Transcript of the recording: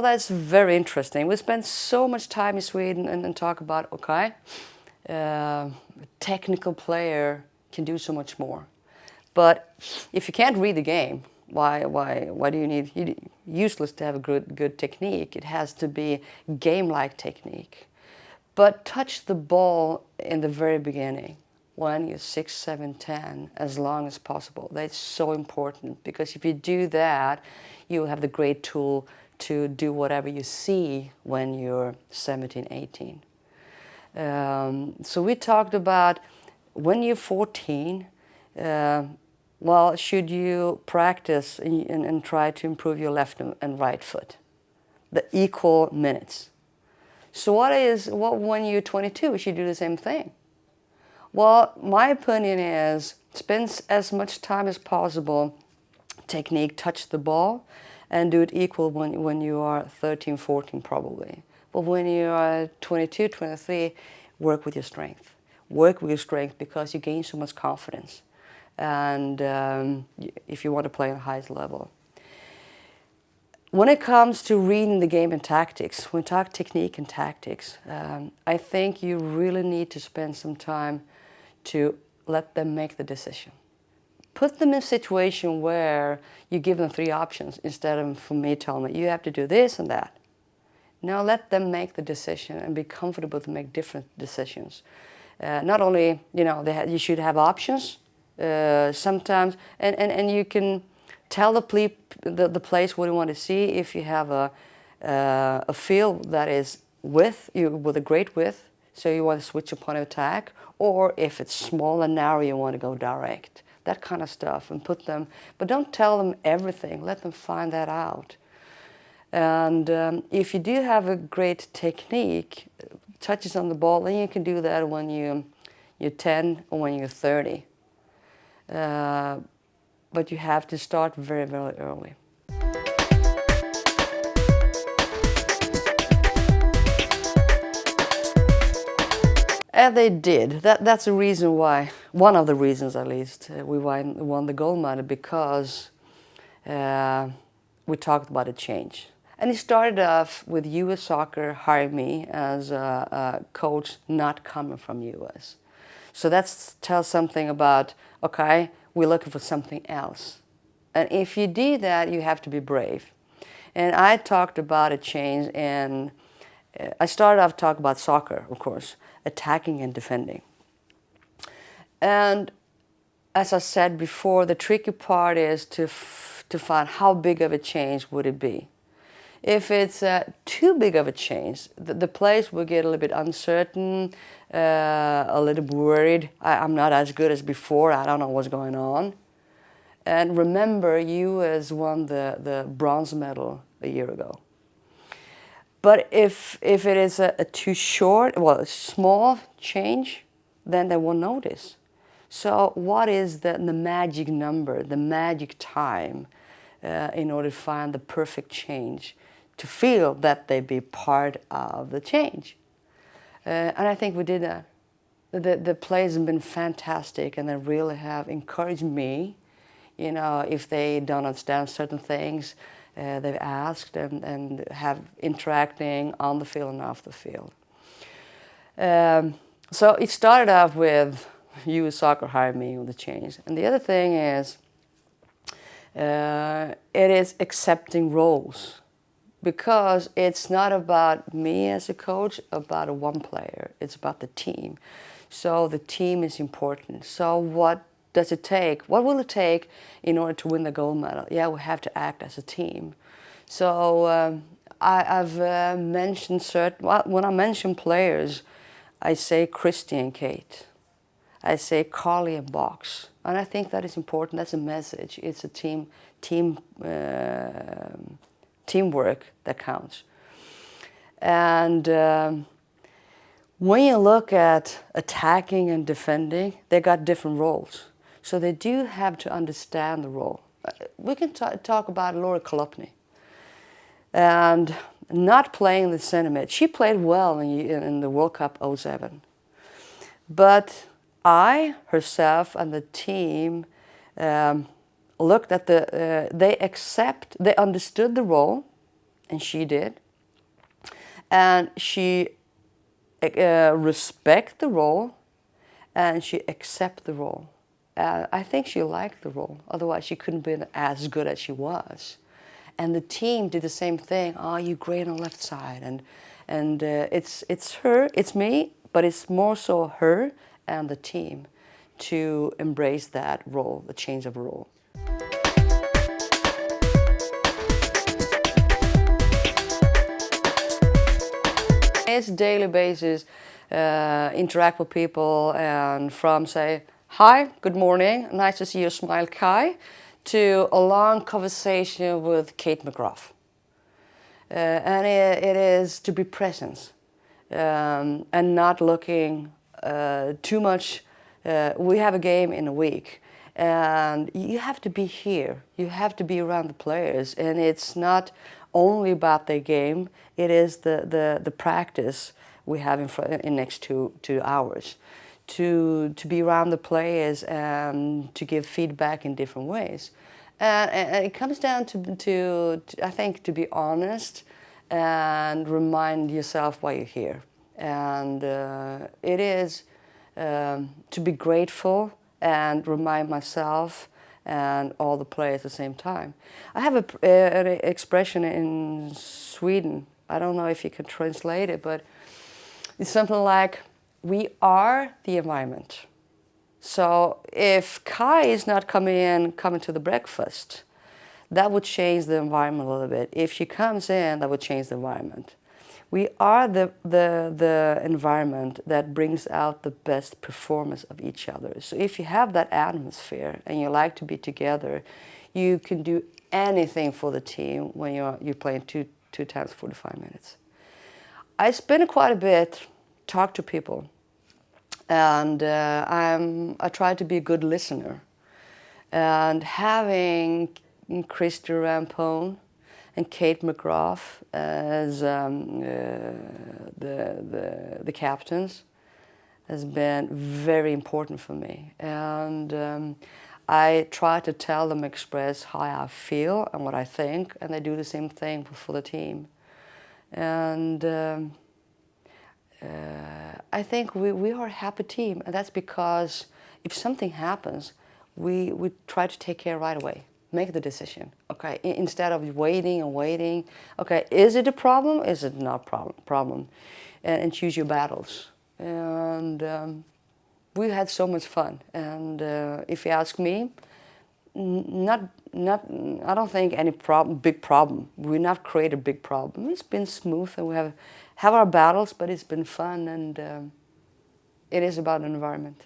Well, that's very interesting. We spend so much time in Sweden and talk about, okay, technical player can do so much more. But if you can't read the game, why do you need, useless to have a good technique. It has to be game-like technique. But touch the ball in the very beginning, when you're 6, 7, 10, as long as possible. That's so important, because if you do that, you have the great tool to do whatever you see when you're 17, 18. So we talked about when you're 14, well, should you practice and try to improve your left and right foot, the equal minutes. So what when you're 22, you should do the same thing. Well, my opinion is spend as much time as possible, technique, touch the ball, and do it equal when you are 13, 14 probably. But when you are 22, 23, work with your strength. Work with your strength, because you gain so much confidence. And if you want to play on the highest level. When it comes to reading the game and tactics, when we talk technique and tactics, I think you really need to spend some time to let them make the decision. Put them in a situation where you give them 3 options instead of for me telling them, you have to do this and that. Now let them make the decision and be comfortable to make different decisions. Not only, you should have options sometimes, and you can tell the place what you want to see. If you have a field that is with a great width, so you want to switch upon attack, or if it's small and narrow, you want to go direct. That kind of stuff, and put them, but don't tell them everything. Let them find that out. And if you do have a great technique, touches on the ball, then you can do that when you're 10 or when you're 30. But you have to start very, very early. And they did. That's the reason why, one of the reasons at least, we won the gold medal, because we talked about a change. And it started off with US Soccer hiring me as a coach not coming from US. So that tells something about, okay, we're looking for something else. And if you do that, you have to be brave. And I talked about a change, and I started off talking about soccer, of course, attacking and defending. And as I said before, the tricky part is to find how big of a change would it be. If it's too big of a change, the players will get a little bit uncertain, a little worried. I'm not as good as before, I don't know what's going on. And remember, US won the bronze medal a year ago. But if it is a too short, a small change, then they won't notice. So what is the magic number, the magic time, in order to find the perfect change, to feel that they be part of the change? And I think we did that. The players have been fantastic, and they really have encouraged me. If they don't understand certain things, they've asked and have interacting on the field and off the field. So it started off with US Soccer hired me with the change. And the other thing is, it is accepting roles. Because it's not about me as a coach, about a one player. It's about the team. So the team is important. So what does it take? What will it take in order to win the gold medal? Yeah, we have to act as a team. So I've mentioned when I mention players, I say Christy and Kate. I say Carly and Box. And I think that is important. That's a message. It's a teamwork that counts. And when you look at attacking and defending, they got different roles. So they do have to understand the role. We can talk about Laura Kolopny. And not playing the center mid. She played well in the World Cup '07. But herself and the team looked at they understood the role, and she did. And she respect the role, and she accept the role. I think she liked the role, otherwise she couldn't have been as good as she was. And the team did the same thing. Oh, you're great on the left side, and it's her, it's me, but it's more so her and the team to embrace that role, the change of role. It's daily basis, interact with people, and from say, hi, good morning, nice to see you smile, Kai, to a long conversation with Kate McGrath. And it is to be present, and not looking too much. We have a game in a week, and you have to be here. You have to be around the players, and it's not only about their game. It is the practice we have in next 2 hours, to be around the players and to give feedback in different ways. And it comes down to I think, to be honest and remind yourself why you're here. And it is to be grateful and remind myself and all the players at the same time. I have an expression in Sweden. I don't know if you can translate it, but it's something like, we are the environment. So if Kai is not coming to the breakfast, that would change the environment a little bit. If she comes in, that would change the environment. We are the environment that brings out the best performance of each other. So if you have that atmosphere and you like to be together, you can do anything for the team when you're playing two times 45 minutes. I spend quite a bit, talk to people, and I try to be a good listener. And having Christy Rampone and Kate McGrath as the captains has been very important for me. And I try to tell them, express how I feel and what I think, and they do the same thing for the team. And I think we are a happy team, and that's because if something happens, we try to take care right away. Make the decision, okay? Instead of waiting and waiting. Okay, is it a problem? Is it not problem? And choose your battles. And we had so much fun. And if you ask me, I don't think any big problem. We not create a big problem. It's been smooth, and we have our battles, but it's been fun, and it is about an environment.